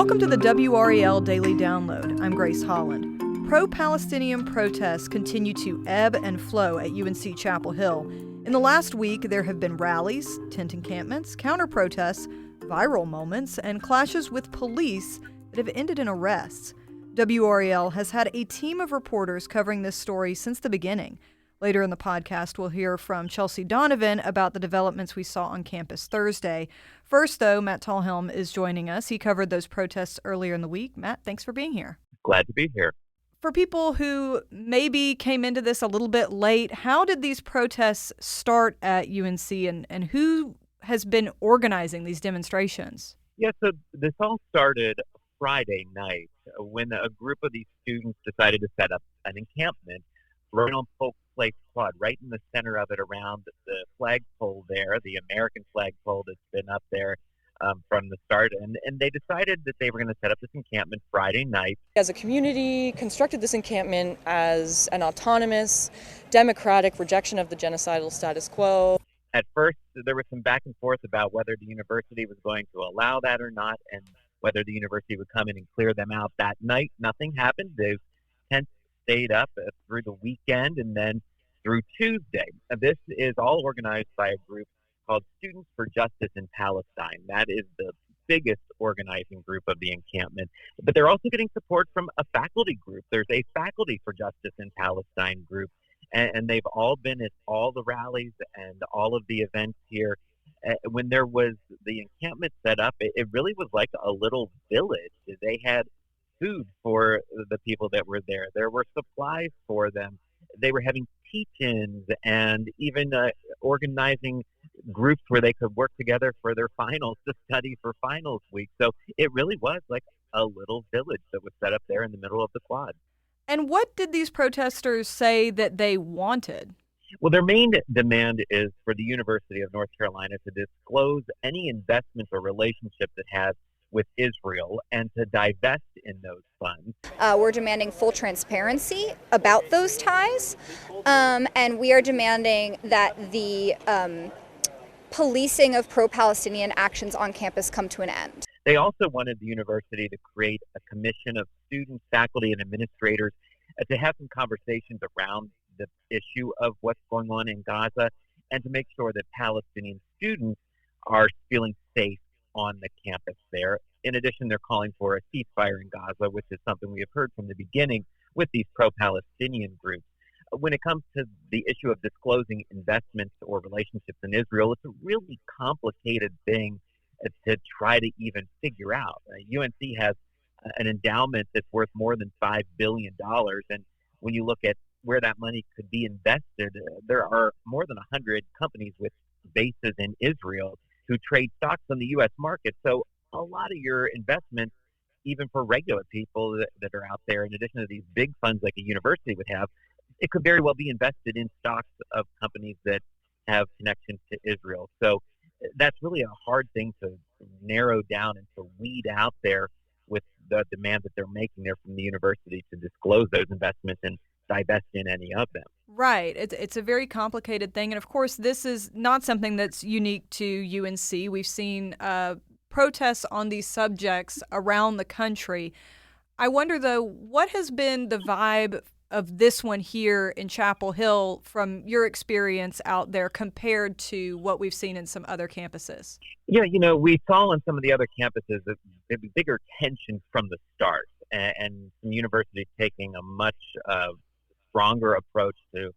Welcome to the WRAL Daily Download. I'm Grace Holland. Pro-Palestinian protests continue to ebb and flow at UNC Chapel Hill. In the last week, there have been rallies, tent encampments, counter-protests, viral moments, and clashes with police that have ended in arrests. WRAL has had a team of reporters covering this story since the beginning. Later in the podcast, we'll hear from Donovan about the developments we saw on campus Thursday. First, though, Matt Talhelm is joining us. He covered those protests earlier in the week. Matt, thanks for being here. Glad to be here. For people who maybe came into this a little bit late, how did these protests start at UNC, and who has been organizing these demonstrations? Yeah, so this all started Friday night when a group of these students decided to set up an encampment right on Polk Place Quad, right in the center of it around the flagpole there, the American flagpole that's been up there from the start. And they decided that they were going to set up this encampment Friday night. As a community, constructed this encampment as an autonomous, democratic rejection of the genocidal status quo. At first, there was some back and forth about whether the university was going to allow that or not, and whether the university would come in and clear them out that night. Nothing happened. They've stayed up through the weekend and then through Tuesday. This is all organized by a group called Students for Justice in Palestine. That is the biggest organizing group of the encampment. But they're also getting support from a faculty group. There's a Faculty for Justice in Palestine group, and they've all been at all the rallies and all of the events here. When there was the encampment set up, it really was like a little village. They had food for the people that were there. There were supplies for them. They were having teach-ins and even organizing groups where they could work together for their finals to study for finals week. So it really was like a little village that was set up there in the middle of the quad. And what did these protesters say that they wanted? Well, their main demand is for the University of North Carolina to disclose any investments or relationships it has with Israel and to divest in those funds. We're demanding full transparency about those ties, and we are demanding that the policing of pro-Palestinian actions on campus come to an end. They also wanted the university to create a commission of students, faculty, and administrators to have some conversations around the issue of what's going on in Gaza and to make sure that Palestinian students are feeling safe on the campus there. In addition, they're calling for a ceasefire in Gaza, which is something we have heard from the beginning with these pro-Palestinian groups. When it comes to the issue of disclosing investments or relationships in Israel, it's a really complicated thing to try to even figure out. UNC has an endowment that's worth more than $5 billion, and when you look at where that money could be invested, there are more than 100 companies with bases in Israel who trade stocks on the U.S. market. So a lot of your investments, even for regular people that are out there, in addition to these big funds like a university would have, it could very well be invested in stocks of companies that have connections to Israel. So that's really a hard thing to narrow down and to weed out there with the demand that they're making there from the university to disclose those investments and divest in any of them. Right. It's a very complicated thing. And of course, this is not something that's unique to UNC. We've seen protests on these subjects around the country. I wonder, though, what has been the vibe of this one here in Chapel Hill from your experience out there compared to what we've seen in some other campuses? Yeah, we saw on some of the other campuses a bigger tension from the start, and some universities taking a much stronger approach to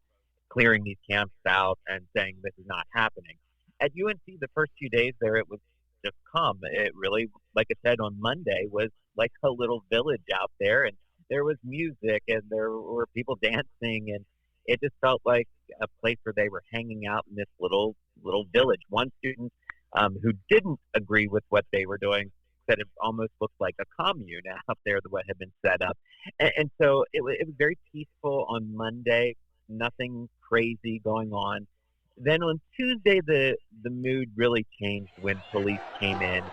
clearing these camps out and saying this is not happening. At UNC, the first few days there, it was just calm. It really, like I said, on Monday was like a little village out there, and there was music and there were people dancing, and it just felt like a place where they were hanging out in this little village. One student who didn't agree with what they were doing said it almost looked like a commune out there, what had been set up. And so it was very peaceful on Monday, nothing crazy going on. Then on Tuesday, the mood really changed when police came in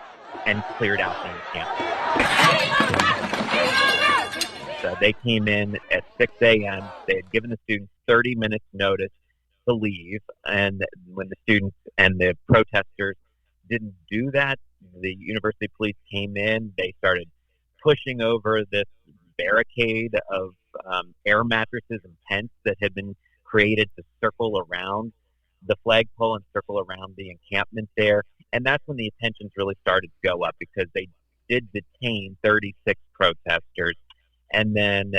and cleared out the encampment. So they came in at 6 a.m. They had given the students 30 minutes notice to leave. And when the students and the protesters didn't do that, the university police came in. They started pushing over this barricade of air mattresses and tents that had been created to circle around the flagpole and circle around the encampment there. And that's when the tensions really started to go up, because they did detain 36 protesters. And then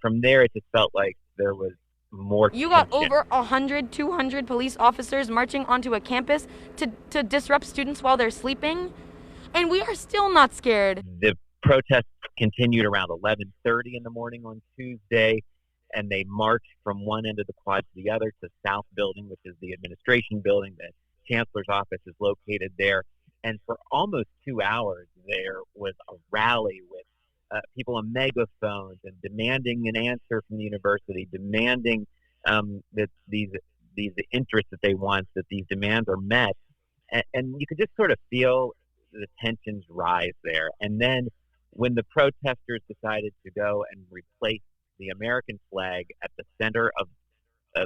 from there, it just felt like there was more You tension. got over 100, 200 police officers marching onto a campus to disrupt students while they're sleeping. And we are still not scared. The protests continued around 11:30 in the morning on Tuesday, and they marched from one end of the quad to the other to South Building, which is the administration building. The chancellor's office is located there. And for almost 2 hours, there was a rally with people on megaphones and demanding an answer from the university, demanding that these interests that they want, that these demands are met. And you could just sort of feel the tensions rise there. And then when the protesters decided to go and replace the American flag at the center of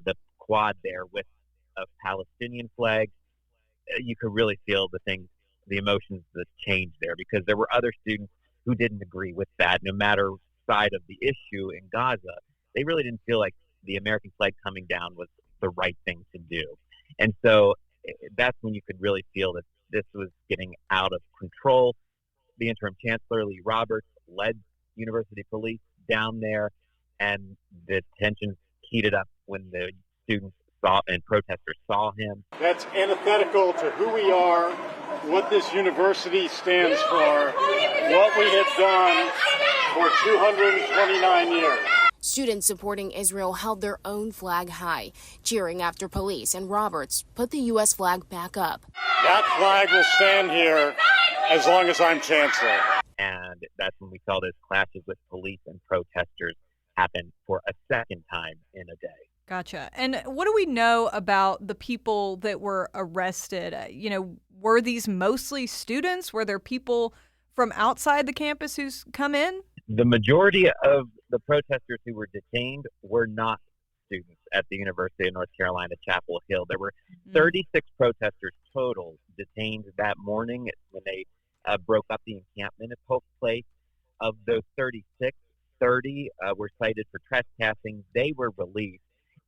the quad there with a Palestinian flag, you could really feel the emotions that changed there, because there were other students who didn't agree with that. No matter side of the issue in Gaza, they really didn't feel like the American flag coming down was the right thing to do. And so that's when you could really feel that this was getting out of control. The interim chancellor, Lee Roberts, led university police down there, and the tensions heated up when the students saw and protesters saw him. That's antithetical to who we are, what this university stands for, what we have done for 229 years. Students supporting Israel held their own flag high, cheering after police and Roberts put the U.S. flag back up. That flag will stand here as long as I'm chancellor. And that's when we saw those clashes with police and protesters happen for a second time in a day. Gotcha. And what do we know about the people that were arrested? Were these mostly students? Were there people from outside the campus who's come in? The majority of the protesters who were detained were not students at the University of North Carolina, Chapel Hill. There were 36 protesters total detained that morning when they broke up the encampment at Polk Place. Of those 36, 30 were cited for trespassing. They were released.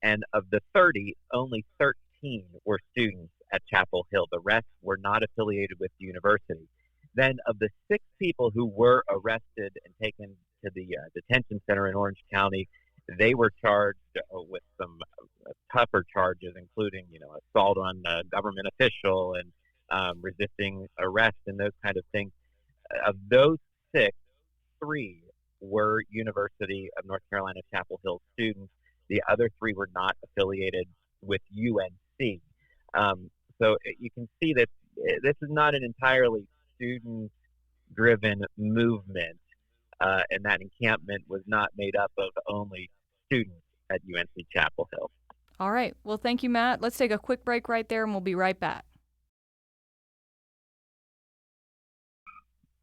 And of the 30, only 13 were students at Chapel Hill. The rest were not affiliated with the university. Then of the 6 people who were arrested and taken to the detention center in Orange County, they were charged with some tougher charges, including, assault on a government official and resisting arrest and those kind of things. Of those 6, 3 were University of North Carolina, Chapel Hill students. The other 3 were not affiliated with UNC. So you can see that this is not an entirely student-driven movement, and that encampment was not made up of only students at UNC Chapel Hill. All right. Well, thank you, Matt. Let's take a quick break right there, and we'll be right back.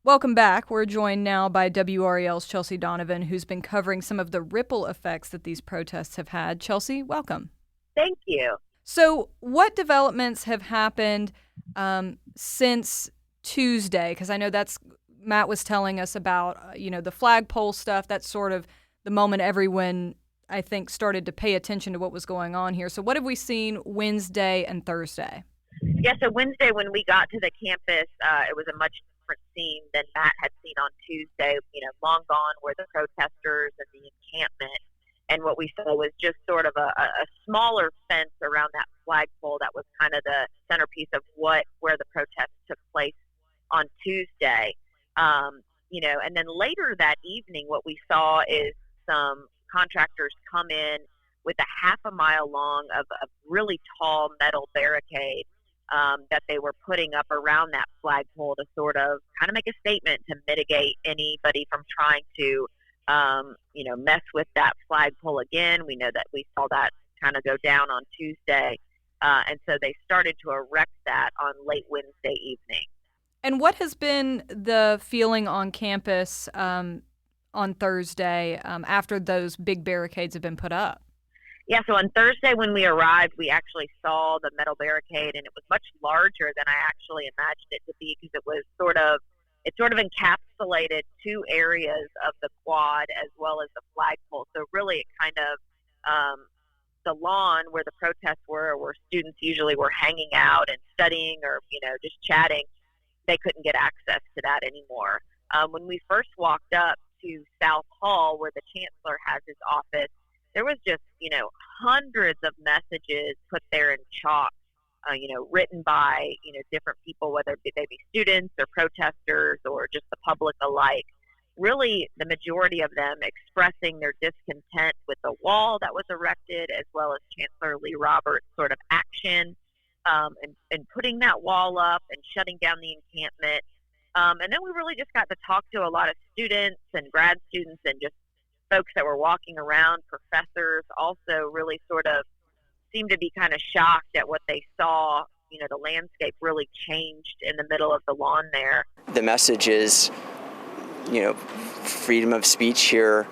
Welcome back. We're joined now by WRAL's Chelsea Donovan, who's been covering some of the ripple effects that these protests have had. Chelsea, welcome. Thank you. So what developments have happened since Tuesday? Because I know Matt was telling us about, the flagpole stuff. That's sort of the moment everyone, I think, started to pay attention to what was going on here. So what have we seen Wednesday and Thursday? Yeah, so Wednesday when we got to the campus, it was a much different scene than Matt had seen on Tuesday. Long gone were the protesters and the encampment. And what we saw was just sort of a smaller fence around that flagpole that was kind of the centerpiece of where the protests took place on Tuesday. And then later that evening, what we saw is some contractors come in with a half a mile long of a really tall metal barricade that they were putting up around that flagpole to sort of kind of make a statement to mitigate anybody from trying to, mess with that flagpole again. We know that we saw that kind of go down on Tuesday. And so they started to erect that on late Wednesday evening. And what has been the feeling on campus on Thursday after those big barricades have been put up? Yeah, so on Thursday when we arrived, we actually saw the metal barricade, and it was much larger than I actually imagined it to be because it was sort of it sort of encapsulated two areas of the quad as well as the flagpole. So really it kind of, the lawn where the protests were, where students usually were hanging out and studying or, just chatting, they couldn't get access to that anymore. When we first walked up to South Hall, where the chancellor has his office, there was just, hundreds of messages put there in chalk, written by, different people, whether they be students or protesters or just the public alike. Really, the majority of them expressing their discontent with the wall that was erected, as well as Chancellor Lee Roberts' sort of action and putting that wall up and shutting down the encampment. And then we really just got to talk to a lot of students and grad students and just folks that were walking around, professors also really sort of seemed to be kind of shocked at what they saw. The landscape really changed in the middle of the lawn there. The message is, freedom of speech here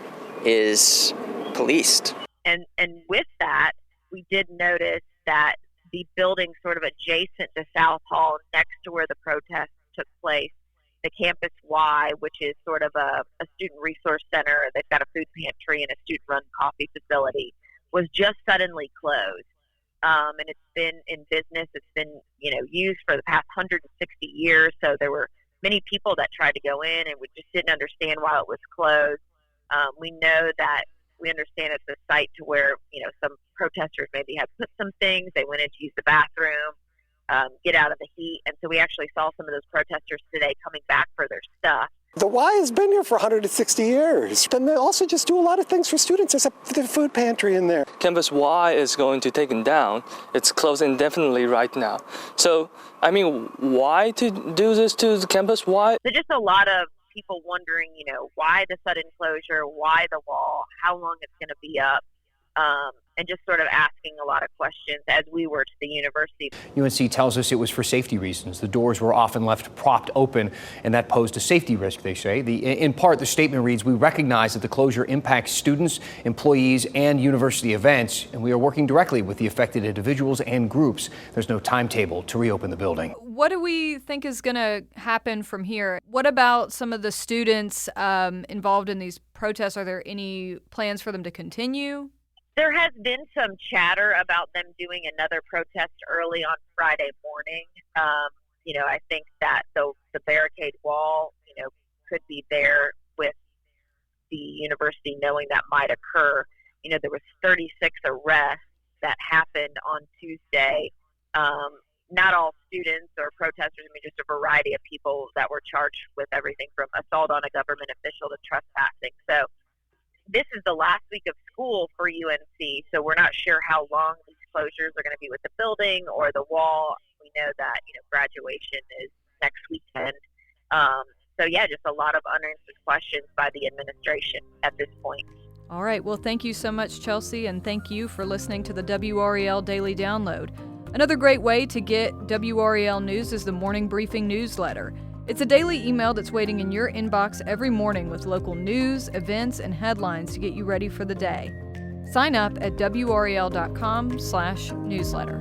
is policed. And with that, we did notice that the building sort of adjacent to South Hall, next to where the protests took place, the Campus Y, which is sort of a student resource center, they've got a food pantry and a student-run coffee facility, was just suddenly closed. And it's been in business, it's been, used for the past 160 years, so there were many people that tried to go in and we just didn't understand why it was closed. We understand it's a site to where, some protesters maybe had put some things, they went in to use the bathroom, get out of the heat. And so we actually saw some of those protesters today coming back for their stuff. The Y has been here for 160 years. And they also just do a lot of things for students. There's the food pantry in there. Campus Y is going to take down. It's closed indefinitely right now. So, why to do this to the Campus Y? So just a lot of people wondering, why the sudden closure, why the wall, how long it's going to be up. And just sort of asking a lot of questions as we were to the university. UNC tells us it was for safety reasons. The doors were often left propped open, and that posed a safety risk, they say. In part, the statement reads, "We recognize that the closure impacts students, employees, and university events, and we are working directly with the affected individuals and groups. There's no timetable to reopen the building." What do we think is going to happen from here? What about some of the students involved in these protests? Are there any plans for them to continue? There has been some chatter about them doing another protest early on Friday morning. I think that the barricade wall, could be there with the university knowing that might occur. There was 36 arrests that happened on Tuesday. Not all students or protesters, just a variety of people that were charged with everything from assault on a government official to trespassing. So this is the last week of school for UNC, so we're not sure how long these closures are going to be with the building or the wall. We know that, graduation is next weekend. Just a lot of unanswered questions by the administration at this point. All right. Well, thank you so much, Chelsea, and thank you for listening to the WRAL Daily Download. Another great way to get WRAL news is the Morning Briefing newsletter. It's a daily email that's waiting in your inbox every morning with local news, events, and headlines to get you ready for the day. Sign up at WRAL.com/newsletter.